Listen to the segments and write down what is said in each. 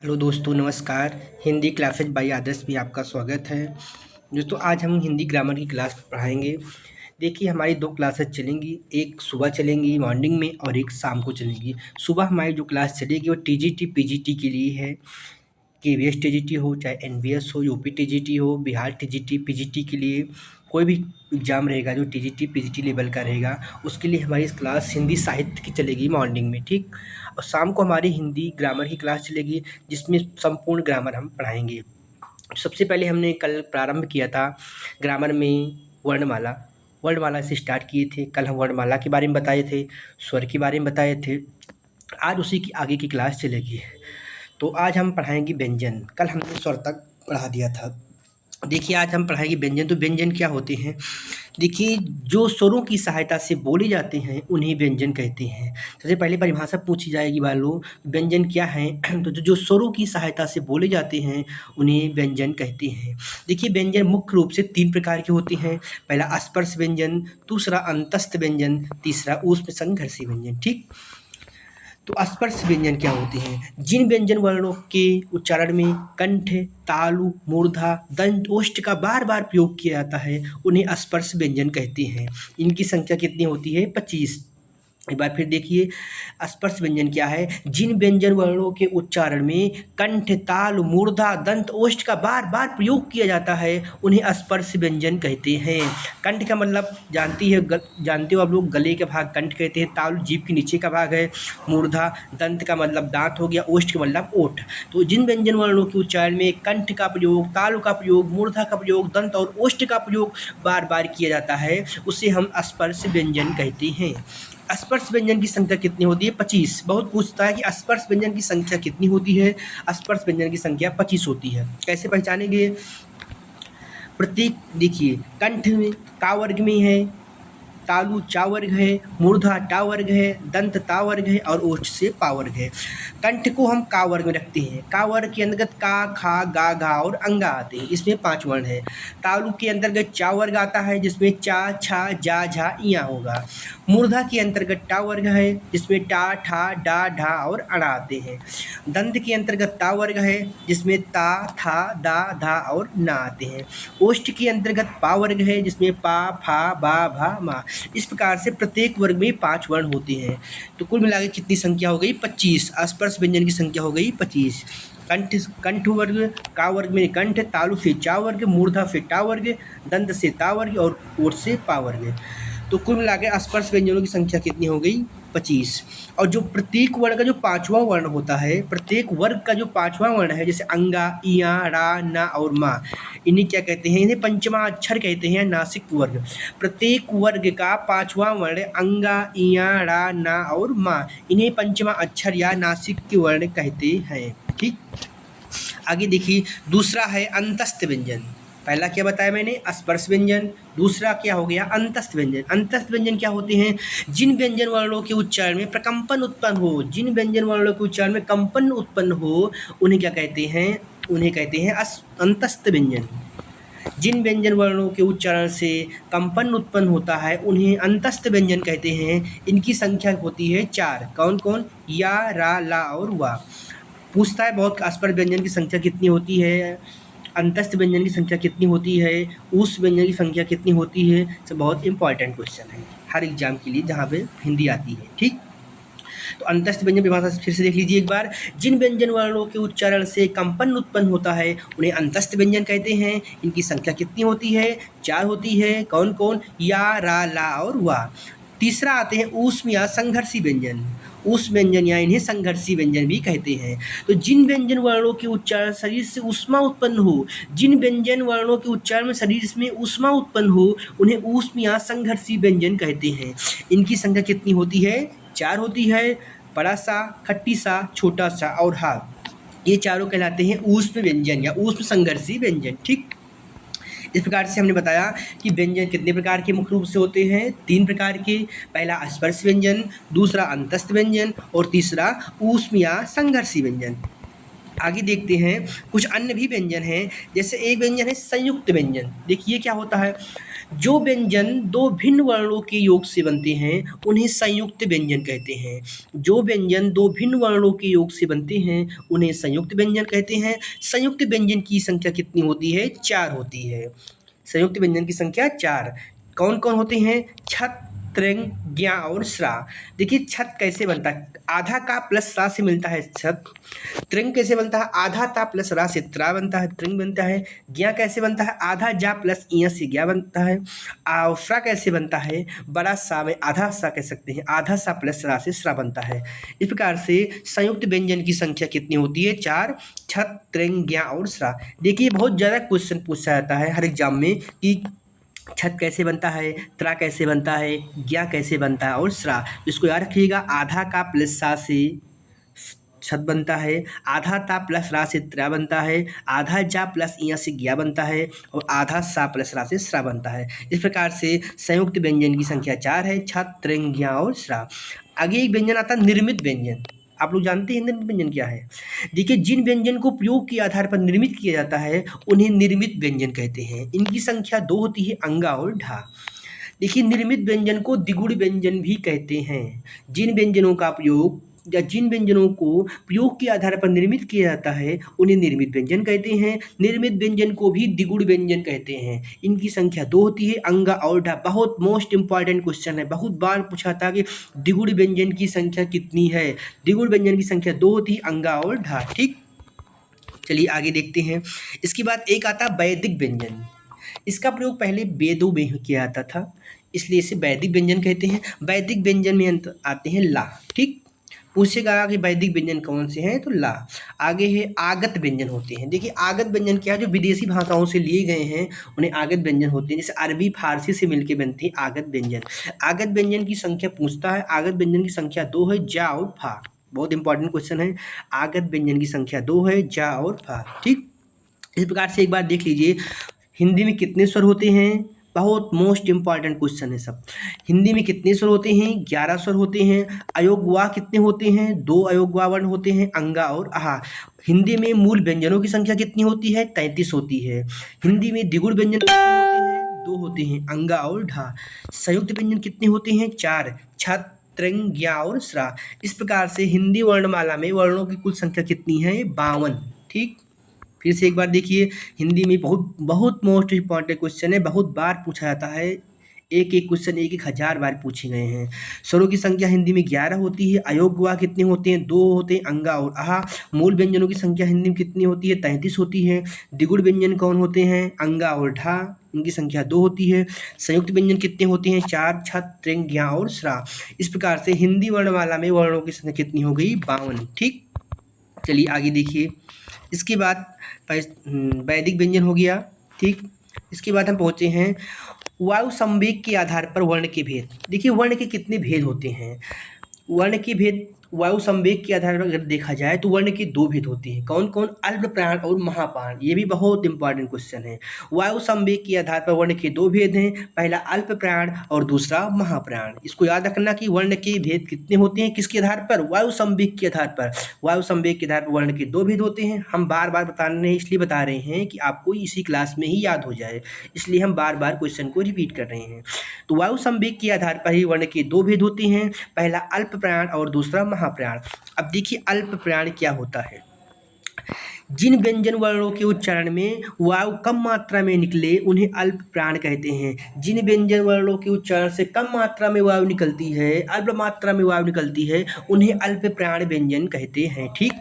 Hello दोस्तों, नमस्कार। Hindi classes bye आदर्श में आपका स्वागत है। दोस्तों, आज हम हिंदी ग्रामर की क्लास पढ़ाएंगे। देखिए, हमारी दो क्लासेस चलेंगी, एक सुबह चलेंगी मॉर्निंग में और एक शाम को चलेंगी। सुबह हमारी जो क्लास चलेगी वो टीजीटी पीजीटी के लिए है। केवीएस टीजीटी हो, चाहे एनवीएस हो, यूपी टीजीटी हो, बिहार टीजीटी पीजीटी के लिए कोई भी एग्ज़ाम रहेगा जो टीजीटी पीजीटी लेवल का रहेगा, उसके लिए हमारी क्लास हिंदी साहित्य की चलेगी मॉर्निंग में, ठीक। और शाम को हमारी हिंदी ग्रामर की क्लास चलेगी, जिसमें संपूर्ण ग्रामर हम पढ़ाएंगे। सबसे पहले हमने कल प्रारंभ किया था ग्रामर में वर्णमाला। वर्णमाला से स्टार्ट किए थे। कल हम वर्णमाला के बारे में बताए थे, स्वर के बारे में बताए थे। आज उसी की आगे की क्लास चलेगी। तो आज हम पढ़ाएंगे व्यंजन। कल हमने स्वर तक पढ़ा दिया था। देखिए, आज हम पढ़ाएंगे व्यंजन। तो व्यंजन क्या होते हैं? देखिए, जो स्वरों की सहायता से बोले जाते हैं उन्हें व्यंजन कहते हैं। सबसे पहले परिभाषा पूछी जाएगी वालों, व्यंजन क्या है? तो जो स्वरों की सहायता से बोले जाते हैं उन्हें व्यंजन कहते हैं। देखिए, व्यंजन मुख्य रूप से 3 प्रकार के होते हैं। पहला स्पर्श व्यंजन, दूसरा अंतस्थ व्यंजन, तीसरा ऊष्म संघर्षी व्यंजन, ठीक। तो स्पर्श व्यंजन क्या होते हैं? जिन व्यंजन वर्णों के उच्चारण में कंठ, तालु, मूर्धा, दंत, ओष्ठ का बार बार प्रयोग किया जाता है उन्हें स्पर्श व्यंजन कहते हैं। इनकी संख्या कितनी होती है? 25। एक बार फिर देखिए, स्पर्श व्यंजन क्या है? जिन व्यंजन वर्णों के उच्चारण में कंठ, ताल, मूर्धा, दंत, ओष्ठ का बार बार प्रयोग किया जाता है उन्हें स्पर्श व्यंजन कहते हैं। कंठ का मतलब जानते हो आप लोग, गले का भाग कंठ कहते हैं। तालु जीभ के नीचे का भाग है। मूर्धा दंत का मतलब दांत हो गया। ओष्ठ का मतलब ओठ। तो जिन व्यंजन वर्णों के उच्चारण में कंठ का प्रयोग, तालु का प्रयोग, मूर्धा का प्रयोग, दंत और ओष्ठ का प्रयोग बार बार किया जाता है उसे हम स्पर्श व्यंजन कहते हैं। स्पर्श व्यंजन की संख्या कितनी होती है? 25। बहुत पूछता है कि स्पर्श व्यंजन की संख्या कितनी होती है? स्पर्श व्यंजन की संख्या 25 होती है। कैसे पहचानेंगे? प्रतीक देखिए, कंठ में का वर्ग में है, तालु चा वर्ग है, मूर्धा टा वर्ग है, दंत ता वर्ग है और ओष्ठ से पा वर्ग है। कंठ को हम का वर्ग में रखते हैं। का वर्ग के अंतर्गत का, खा, गा, घा और अंगा आते हैं। इसमें 5 वर्ण है। तालु के अंतर्गत चा वर्ग आता है जिसमें चा, छा, जा, झा, इया होगा। मूर्धा के अंतर्गत टा वर्ग है जिसमें टा, ठा, डा, ढा और अड़ा आते हैं। दंत के अंतर्गत ता वर्ग है जिसमें ता, था, दा, धा और ना आते हैं। ओष्ठ के अंतर्गत पा वर्ग है जिसमें पा, फा, बा, भा, मा। इस प्रकार से प्रत्येक वर्ग में 5 वर्ण होते हैं। तो कुल मिलाकर कितनी संख्या हो गई? 25। स्पर्श व्यंजन की संख्या हो गई 25। कंठ वर्ग, का वर्ग में कंठ, तालु से चा वर्ग, मूर्धा से टा वर्ग, दंत से ता वर्ग और ओठ से पा वर्ग। तो कुल मिलाकर स्पर्श व्यंजनों की संख्या कितनी हो गई? 25। और जो प्रत्येक वर्ण का जो 5वां वर्ण होता है, प्रत्येक वर्ग का जो 5वां वर्ण है, जैसे अंगा, इया, रा, ना और मा, इन्हें क्या कहते हैं? इन्हें पंचमा अक्षर कहते हैं, नासिक वर्ग। प्रत्येक वर्ग का 5वां वर्ण अंगा, इया, रा, ना और मा, इन्हें पंचमा अक्षर या नासिक वर्ण कहते हैं, ठीक। आगे देखिए, दूसरा है अंतस्थ व्यंजन। पहला क्या बताया मैंने? स्पर्श व्यंजन। दूसरा क्या हो गया? अंतस्थ व्यंजन। अंतस्थ व्यंजन क्या होते हैं? जिन व्यंजन वर्णों के उच्चारण में प्रकंपन उत्पन्न हो, जिन व्यंजन वर्णों के उच्चारण में कंपन उत्पन्न हो, उन्हें क्या कहते हैं? उन्हें कहते हैं अंतस्थ व्यंजन। जिन व्यंजन वर्णों के उच्चारण से कंपन उत्पन्न होता है उन्हें अंतस्थ व्यंजन कहते हैं। इनकी संख्या होती है 4। कौन कौन? या, रा, ला और वा। पूछता है बहुत, स्पर्श व्यंजन की संख्या कितनी होती है, अंतस्थ व्यंजन की संख्या कितनी होती है, उस व्यंजन की संख्या कितनी होती है। तो बहुत इंपॉर्टेंट क्वेश्चन है हर एग्जाम के लिए जहाँ पे हिंदी आती है, ठीक। तो अंतस्थ व्यंजन परिभाषा फिर से देख लीजिए एक बार। जिन व्यंजन वर्णों के उच्चारण से कंपन उत्पन्न होता है उन्हें अंतस्थ व्यंजन कहते हैं। इनकी संख्या कितनी होती है? 4 होती है। कौन कौन? या, रा, ला और वा। तीसरा आते हैं ऊष्म या संघर्षी व्यंजन। ऊष्म व्यंजन या इन्हें संघर्षी व्यंजन भी कहते हैं। तो जिन व्यंजन वर्णों के उच्चारण शरीर से ऊष्मा उत्पन्न हो, जिन व्यंजन वर्णों के उच्चारण में शरीर में ऊष्मा उत्पन्न हो उन्हें ऊष्म या संघर्षी व्यंजन कहते हैं। इनकी संख्या कितनी होती है? 4 होती है। बड़ा सा, खट्टी सा, छोटा सा और हा, ये चारों कहलाते हैं ऊष्म व्यंजन या ऊष्म संघर्षी व्यंजन, ठीक। इस प्रकार से हमने बताया कि व्यंजन कितने प्रकार के मुख्य रूप से होते हैं? 3 प्रकार के। पहला स्पर्श व्यंजन, दूसरा अंतस्थ व्यंजन और तीसरा ऊष्म या संघर्षी व्यंजन। आगे देखते हैं कुछ अन्य भी व्यंजन हैं। जैसे एक व्यंजन है संयुक्त व्यंजन। देखिए क्या होता है, जो व्यंजन दो भिन्न वर्णों के योग से बनते हैं उन्हें संयुक्त व्यंजन कहते हैं। जो व्यंजन दो भिन्न वर्णों के योग से बनते हैं उन्हें संयुक्त व्यंजन कहते हैं। संयुक्त व्यंजन की संख्या कितनी होती है? 4 होती है। संयुक्त व्यंजन की संख्या 4। कौन कौन होते हैं? छत, त्रिंग, ज्ञा और श्रा। देखिए छत कैसे बनता है? आधा का प्लस सा से मिलता है छत। त्रिंग कैसे बनता है? आधा ता प्लस रा से त्रा बनता है, त्रिंग बनता है। ज्ञा कैसे बनता है? आधा जा प्लस इया से ज्ञा बनता है। और श्रा कैसे बनता है? बड़ा सा में आधा सा कह सकते हैं, आधा सा प्लस रा से श्रा बनता है। इस प्रकार से संयुक्त व्यंजन की संख्या कितनी होती है? 4। छत, त्रिंग, ज्ञा और श्रा। देखिए बहुत ज़्यादा क्वेश्चन पूछा जाता है हर एग्जाम में कि छत कैसे बनता है, त्रा कैसे बनता है, ज्ञा कैसे बनता है और श्रा। इसको याद रखिएगा, आधा का प्लस सा से छत बनता है, आधा ता प्लस रा से त्रा बनता है, आधा जा प्लस इया से ज्ञा बनता है और आधा सा प्लस रा से श्रा बनता है। इस प्रकार से संयुक्त व्यंजन की संख्या 4 है, छत, त्रिंग, ज्ञा और श्रा। आगे एक व्यंजन आता है निर्मित व्यंजन। आप लोग जानते हैं निर्मित व्यंजन क्या है? देखिए जिन व्यंजन को प्रयोग के आधार पर निर्मित किया जाता है उन्हें निर्मित व्यंजन कहते हैं। इनकी संख्या 2 होती है, अंगा और ढा। देखिए निर्मित व्यंजन को द्विगुण व्यंजन भी कहते हैं। जिन व्यंजनों का प्रयोग या जिन व्यंजनों को प्रयोग के आधार पर निर्मित किया जाता है उन्हें निर्मित व्यंजन कहते हैं। निर्मित व्यंजन को भी द्विगुण व्यंजन कहते हैं। इनकी संख्या 2 होती है, अंगा और ढा। बहुत मोस्ट इंपॉर्टेंट क्वेश्चन है, बहुत बार पूछा था कि द्विगुण व्यंजन की संख्या कितनी है। द्विगुण व्यंजन की संख्या 2 होती है, अंगा और ढा। ठीक, चलिए आगे देखते हैं। इसके बाद एक आता वैदिक व्यंजन। इसका प्रयोग पहले वेदों में किया जाता था, इसलिए इसे वैदिक व्यंजन कहते हैं। वैदिक व्यंजन में अंत आते हैं ला। ठीक, पूछेगा कि वैदिक व्यंजन कौन से हैं, तो ला। आगे है आगत व्यंजन होते हैं। देखिए आगत व्यंजन क्या है? जो विदेशी भाषाओं से लिए गए हैं उन्हें आगत व्यंजन होते हैं। जैसे अरबी फारसी से मिलकर बनती है आगत व्यंजन। आगत व्यंजन की संख्या पूछता है, आगत व्यंजन की संख्या 2 है, जा और फा। बहुत इंपॉर्टेंट क्वेश्चन है। आगत व्यंजन की संख्या 2 है, जा और फा। ठीक, इस प्रकार से एक बार देख लीजिए हिंदी में कितने स्वर होते हैं। बहुत मोस्ट इंपॉर्टेंट क्वेश्चन है सब। हिंदी में कितने स्वर होते हैं? 11 स्वर होते हैं। अयोगवा कितने होते हैं? 2 अयोगवा वर्ण होते हैं, अंगा और आहा। हिंदी में मूल व्यंजनों की संख्या कितनी होती है? 33 होती है। हिंदी में द्विगुण व्यंजन कितने होते हैं? 2 होते हैं, अंगा और ढा। संयुक्त व्यंजन कितने होते हैं? 4। छत, त्रिंग, ज्ञा और श्रा। इस प्रकार से हिंदी वर्णमाला में वर्णों की कुल संख्या कितनी है? 52। ठीक, फिर से एक बार देखिए, हिंदी में बहुत बहुत मोस्ट इंपॉर्टेंट क्वेश्चन है, बहुत बार पूछा जाता है। एक एक क्वेश्चन 1,000 बार पूछे गए हैं। स्वरों की संख्या हिंदी में 11 होती है। अयोगवा कितने होते हैं? 2 होते हैं, अंगा और आहा। मूल व्यंजनों की संख्या हिंदी में कितनी होती है? 33 होती है। द्विगुण व्यंजन कौन होते हैं? अंगा और ढा, इनकी संख्या 2 होती है। संयुक्त व्यंजन कितने होते हैं? 4। छत, त्रिंग, ज्ञा और श्रा। इस प्रकार से हिंदी वर्णमाला में वर्णों की संख्या कितनी हो गई? 52। ठीक, चलिए आगे देखिए। इसके बाद वैदिक व्यंजन हो गया। ठीक, इसके बाद हम पहुँचे हैं वायु संवेग के आधार पर वर्ण के भेद। देखिए वर्ण के कितने भेद होते हैं? वर्ण के भेद वायु संवेग के आधार पर अगर देखा जाए तो वर्ण के 2 भेद होते हैं। कौन कौन? अल्प प्राण और महाप्राण। ये भी बहुत इंपॉर्टेंट क्वेश्चन है। वायु संवेग के आधार पर वर्ण के 2 भेद हैं, पहला अल्प प्राण और दूसरा महाप्राण। इसको याद रखना कि वर्ण के भेद कितने होते हैं, किसके आधार पर? वायु संवेग के आधार पर। वायु संवेग के आधार पर वर्ण के 2 भेद होते हैं। हम बार बार बता रहे हैं, इसलिए बता रहे हैं कि आपको इसी क्लास में ही याद हो जाए, इसलिए हम बार बार क्वेश्चन को रिपीट कर रहे हैं। तो वायु संवेग के आधार पर ही वर्ण के 2 भेद होते हैं, पहला अल्प प्राण और दूसरा महाप्राण। अब देखिए अल्प प्राण क्या होता है? जिन व्यंजन वर्णों के उच्चारण में वायु कम मात्रा में निकले उन्हें अल्प प्राण कहते हैं। जिन व्यंजन वर्णों के उच्चारण से कम मात्रा में वायु निकलती है, अल्प मात्रा में वायु निकलती है, उन्हें अल्प प्राण व्यंजन कहते हैं। ठीक,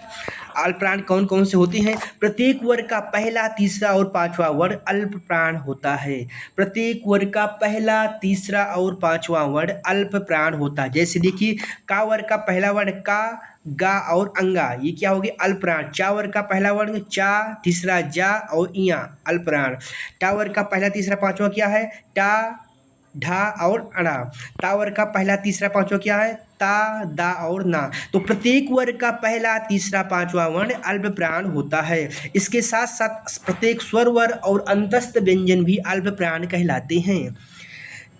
अल्प प्राण कौन कौन से होते हैं? प्रत्येक वर्ग का पहला, तीसरा और पांचवा वर्ण अल्प प्राण होता है। प्रत्येक वर्ग का पहला, तीसरा और पांचवा वर्ण अल्प प्राण होता है। जैसे देखिए का वर्ग का पहला वर्ण का, गा और अंगा, ये क्या हो गया? अल्प प्राण। चा वर्ग का पहला वर्ण चा, तीसरा जा और इया, अल्प प्राण। टा वर्ग का पहला, तीसरा, पांचवा क्या है? टा, ढा और अड़ा। ता वर्ग का पहला, तीसरा, पांचवा क्या है? ता, दा और ना। तो प्रत्येक वर्ग का पहला, तीसरा, पांचवा वर्ण अल्प प्राण होता है। इसके साथ साथ प्रत्येक स्वर वर्ण और अंतस्थ व्यंजन भी अल्प प्राण कहलाते हैं।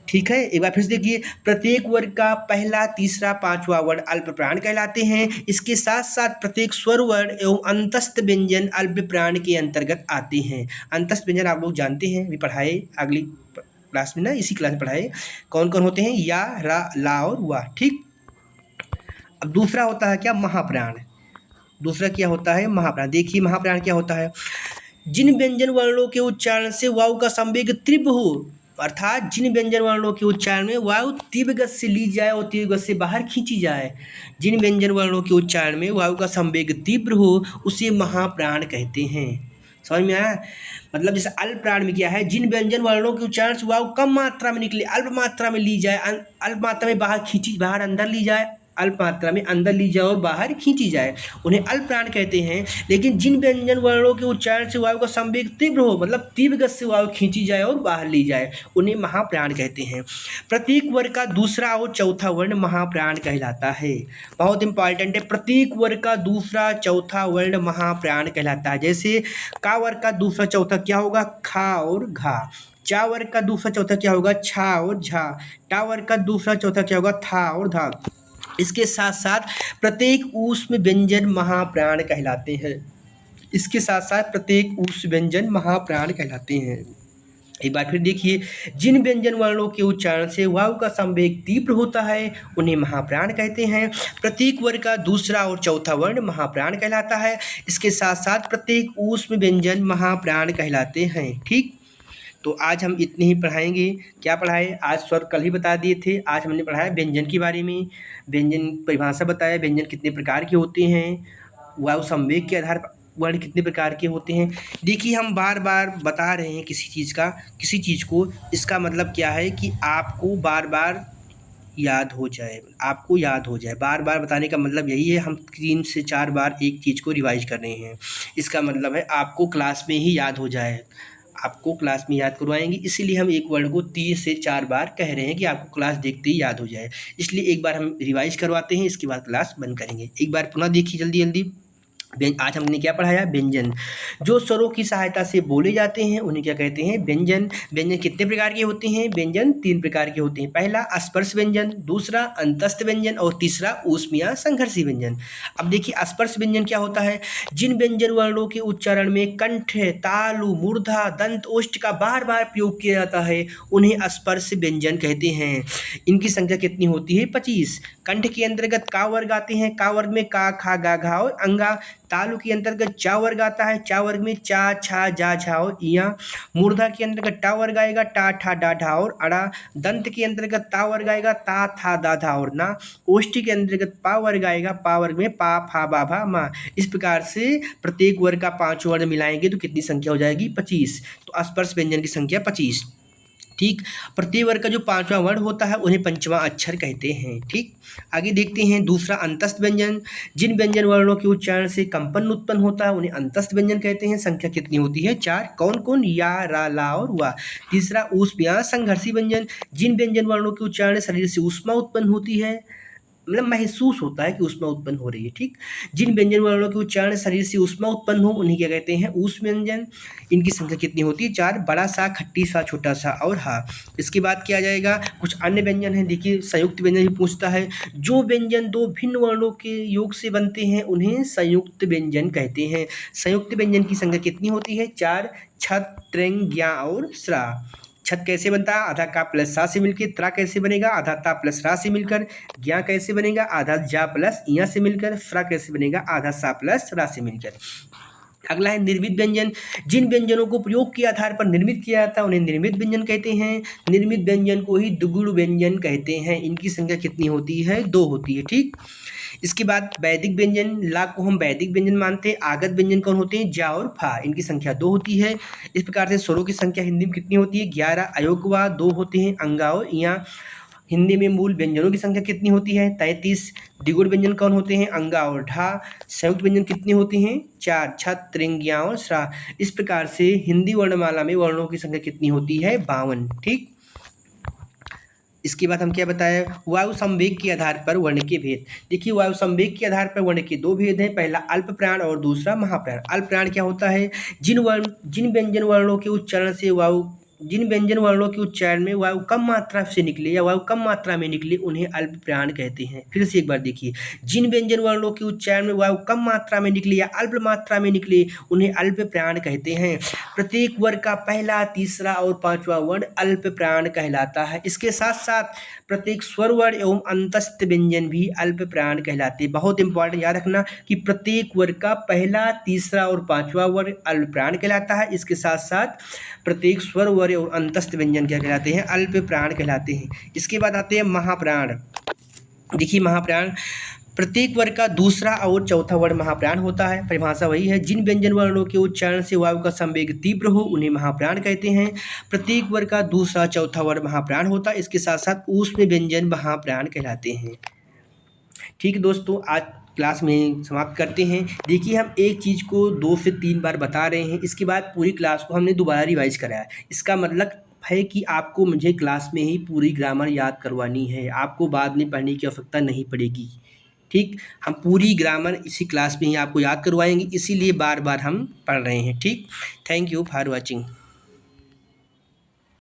ठीक है, एक बार फिर से देखिए, प्रत्येक वर्ग का पहला, तीसरा, पांचवा वर्ण अल्प प्राण कहलाते हैं। इसके साथ साथ प्रत्येक स्वर वर्ण एवं अंतस्थ व्यंजन अल्प प्राण के अंतर्गत आते हैं। अंतस्थ व्यंजन आप लोग जानते हैं, अभी पढ़ाए अगली क्लास में ना, इसी क्लास में पढ़ाए कौन कौन होते हैं, या, रा, ला और वा। ठीक, अब दूसरा होता है क्या, महाप्राण। दूसरा क्या होता है, महाप्राण। देखिए महाप्राण क्या होता है, जिन व्यंजन वर्णों के उच्चारण से वायु का संवेग तीव्र हो, अर्थात जिन व्यंजन वर्णों के उच्चारण में वायु तीव्र गति से ली जाए और तीव्र गति से बाहर खींची जाए, जिन व्यंजन वर्णों के उच्चारण में वायु का संवेग तीव्र हो उसे महाप्राण कहते हैं। समझ में आया, मतलब जैसे अल्प प्राण में क्या है, जिन व्यंजन वर्णों के उच्चारण से वायु कम मात्रा में निकले, अल्प मात्रा में ली जाए, अल्प मात्रा में बाहर खींची, बाहर अंदर ली जाए, अल्प मात्रा में अंदर ली जाए और बाहर खींची जाए, उन्हें अल्प प्राण कहते हैं। लेकिन जिन व्यंजन वर्णों के उच्चारण से वायु का संवेग तीव्र हो, मतलब तीव्र गति से वायु खींची जाए और बाहर ली जाए, उन्हें महाप्राण कहते हैं। प्रत्येक वर्ग का दूसरा और चौथा वर्ण महाप्राण कहलाता है। बहुत इंपॉर्टेंट है, प्रत्येक वर्ग का दूसरा चौथा वर्ण महाप्राण कहलाता है। जैसे का वर्ग का दूसरा चौथा क्या होगा, खा और घा। चा वर्ग का दूसरा चौथा क्या होगा, छा और झा। टा वर्ग का दूसरा चौथा क्या होगा, था और धा। इसके साथ साथ प्रत्येक ऊष्म व्यंजन महाप्राण कहलाते हैं। इसके साथ साथ प्रत्येक ऊष्म व्यंजन महाप्राण कहलाते हैं। एक बार फिर देखिए, जिन व्यंजन वर्णों के उच्चारण से वायु का संवेग तीव्र होता है उन्हें महाप्राण कहते हैं। प्रत्येक वर्ग का दूसरा और चौथा वर्ण महाप्राण कहलाता है। इसके साथ साथ प्रत्येक ऊष्म व्यंजन महाप्राण कहलाते हैं। ठीक, तो आज हम इतने ही पढ़ाएंगे। क्या पढ़ाए, आज स्वर कल ही बता दिए थे, आज हमने पढ़ाया व्यंजन के बारे में। व्यंजन परिभाषा बताया, व्यंजन कितने प्रकार के होते हैं, वायु संवेग के आधार पर वर्ण कितने प्रकार के होते हैं। देखिए हम बार बार बता रहे हैं किसी चीज़ को, इसका मतलब क्या है कि आपको बार बार याद हो जाए, आपको याद हो जाए। बार बार बताने का मतलब यही है, हम 3 से 4 बार एक चीज़ को रिवाइज कर रहे हैं। इसका मतलब है आपको क्लास में ही याद हो जाए, आपको क्लास में याद करवाएंगे, इसीलिए हम एक वर्ड को 3 से 4 बार कह रहे हैं कि आपको क्लास देखते ही याद हो जाए। इसलिए एक बार हम रिवाइज करवाते हैं, इसके बाद क्लास बंद करेंगे। एक बार पुनः देखिए जल्दी जल्दी। आज हमने क्या पढ़ाया, व्यंजन। जो स्वरों की सहायता से बोले जाते हैं उन्हें क्या कहते हैं, व्यंजन। व्यंजन कितने प्रकार के होते हैं, व्यंजन 3 प्रकार के होते हैं। पहला स्पर्श व्यंजन, दूसरा अंतस्थ व्यंजन और तीसरा ऊष्म या संघर्षी व्यंजन। अब देखिए स्पर्श व्यंजन क्या होता है, जिन व्यंजन वर्णों के उच्चारण में कंठ, तालु, मूर्धा, दंत, ओष्ठ का बार बार प्रयोग किया जाता है उन्हें स्पर्श व्यंजन कहते हैं। इनकी संख्या कितनी होती है, 25। कंठ के अंतर्गत का वर्ग आते हैं, का वर्ग में का, खा, गा, घा और अंगा। तालु के अंतर्गत चा वर्ग आता है, चा वर्ग में चा, छा, जा, झा और इया। मूर्धा के अंतर्गत टा वर्ग आएगा, टा, ठा, डा, ढा और अड़ा। दंत के अंतर्गत ता वर्ग आएगा, ता, था, दा, धा और ना। ओष्ठी के अंतर्गत पा वर्ग आएगा, पा वर्ग में पा, फा, बा, भा, मा। इस प्रकार से प्रत्येक वर्ग का 5 वर्ण मिलाएंगे तो कितनी संख्या हो जाएगी, 25। तो स्पर्श व्यंजन की संख्या 25। ठीक, प्रत्येक वर्ग का जो 5वां वर्ण होता है उन्हें पंचवां अक्षर कहते हैं। ठीक, आगे देखते हैं दूसरा अंतस्थ व्यंजन। जिन व्यंजन वर्णों के उच्चारण से कंपन उत्पन्न होता है उन्हें अंतस्थ व्यंजन कहते हैं। संख्या कितनी होती है, 4। कौन कौन, या, रा, ला और वा। तीसरा ऊष्म या संघर्षी व्यंजन। जिन व्यंजन वर्णों के उच्चारण से शरीर से ऊष्मा उत्पन्न होती है, मतलब महसूस होता है कि ऊष्मा उत्पन्न हो रही है। ठीक, जिन व्यंजन वर्णों के उच्चारण शरीर से ऊष्मा उत्पन्न हो उन्हें क्या कहते हैं, ऊष्म व्यंजन। इनकी संख्या कितनी होती है, 4। बड़ा सा, खट्टी सा, छोटा सा और हा। इसके बाद क्या जाएगा, कुछ अन्य व्यंजन है। देखिए संयुक्त व्यंजन भी पूछता है। जो व्यंजन 2 भिन्न वर्णों के योग से बनते हैं उन्हें संयुक्त व्यंजन कहते हैं। संयुक्त व्यंजन की संख्या कितनी होती है, 4। छत, त्रेंग, ज्ञा और श्रा। छत कैसे बनता है, आधा का प्लस सा से मिलकर। त्रा कैसे बनेगा, आधा ता प्लस रा से मिलकर। ज्ञा कैसे बनेगा, आधा जा प्लस इया से मिलकर। फ्रा कैसे बनेगा, आधा सा प्लस रा से मिलकर। अगला है निर्मित व्यंजन। जिन व्यंजनों को प्रयोग के आधार पर निर्मित किया जाता है उन्हें निर्मित व्यंजन कहते हैं। निर्मित व्यंजन को ही दुगुण व्यंजन कहते हैं। इनकी संख्या कितनी होती है, 2 होती है। ठीक, इसके बाद वैदिक व्यंजन। ला को हम वैदिक व्यंजन मानते हैं। आगत व्यंजन कौन होते हैं, जा और फा। इनकी संख्या 2 होती है। इस प्रकार से स्वरों की संख्या हिंदी में कितनी होती है, 11। अयोगवा 2 होते हैं, अंगा और इया। हिंदी में मूल व्यंजनों की संख्या कितनी होती है, 33। द्विगुण व्यंजन कौन होते हैं, अंगा और ढा। संयुक्त व्यंजन कितने होते हैं, 4। छत, त्रिंग, ज्ञा और श्रा। इस प्रकार से हिंदी वर्णमाला में वर्णों की संख्या कितनी होती है, 52। ठीक, इसके बाद हम क्या बताया, वायु संवेग के आधार पर वर्ण के भेद। देखिए वायु संवेग के आधार पर वर्ण के 2 भेद हैं। पहला अल्प प्राण और दूसरा महाप्राण। अल्प प्राण क्या होता है, जिन व्यंजन वर्णों के उच्चारण से वायु जिन व्यंजन वर्णों के उच्चारण में वायु कम मात्रा से निकले या वायु कम मात्रा में निकले उन्हें अल्प प्राण कहते हैं। फिर से एक बार देखिए, जिन व्यंजन वर्णों के उच्चारण में वायु कम मात्रा में निकले या अल्प मात्रा में निकले उन्हें अल्प प्राण कहते हैं। प्रत्येक वर्ग का पहला, तीसरा और पांचवा वर्ण अल्प प्राण कहलाता है। इसके साथ साथ प्रत्येक स्वर वर्ण एवं अंतस्थ व्यंजन भी अल्प प्राण कहलाते हैं। बहुत इंपॉर्टेंट याद रखना कि प्रत्येक वर्ग का पहला, तीसरा और पांचवा वर्ण अल्प प्राण कहलाता है। इसके साथ साथ प्रत्येक स्वर वर्ण और अंतस्थ व्यंजन क्या कहलाते हैं? अल्प प्राण कहलाते हैं। इसके बाद आते हैं महाप्राण। देखिए महाप्राण, प्रत्येक वर्ग का दूसरा और चौथा वर्ण महाप्राण होता है। परिभाषा वही है, जिन व्यंजन वर्णों के उच्चारण से वायु का संवेग तीव्र हो उन्हें महाप्राण कहते हैं। प्रत्येक वर्ग का दूसरा चौथा वर्ण महाप्राण होता है। इसके साथ साथ ऊष्म व्यंजन महाप्राण कहलाते हैं। ठीक है दोस्तों, आज क्लास में समाप्त करते हैं। देखिए हम एक चीज़ को 2 से 3 बार बता रहे हैं, इसके बाद पूरी क्लास को हमने दोबारा रिवाइज कराया। इसका मतलब है कि आपको मुझे क्लास में ही पूरी ग्रामर याद करवानी है, आपको बाद में पढ़ने की आवश्यकता नहीं पड़ेगी। ठीक, हम पूरी ग्रामर इसी क्लास में ही आपको याद करवाएंगे, इसीलिए बार बार हम पढ़ रहे हैं। ठीक, थैंक यू फॉर वॉचिंग।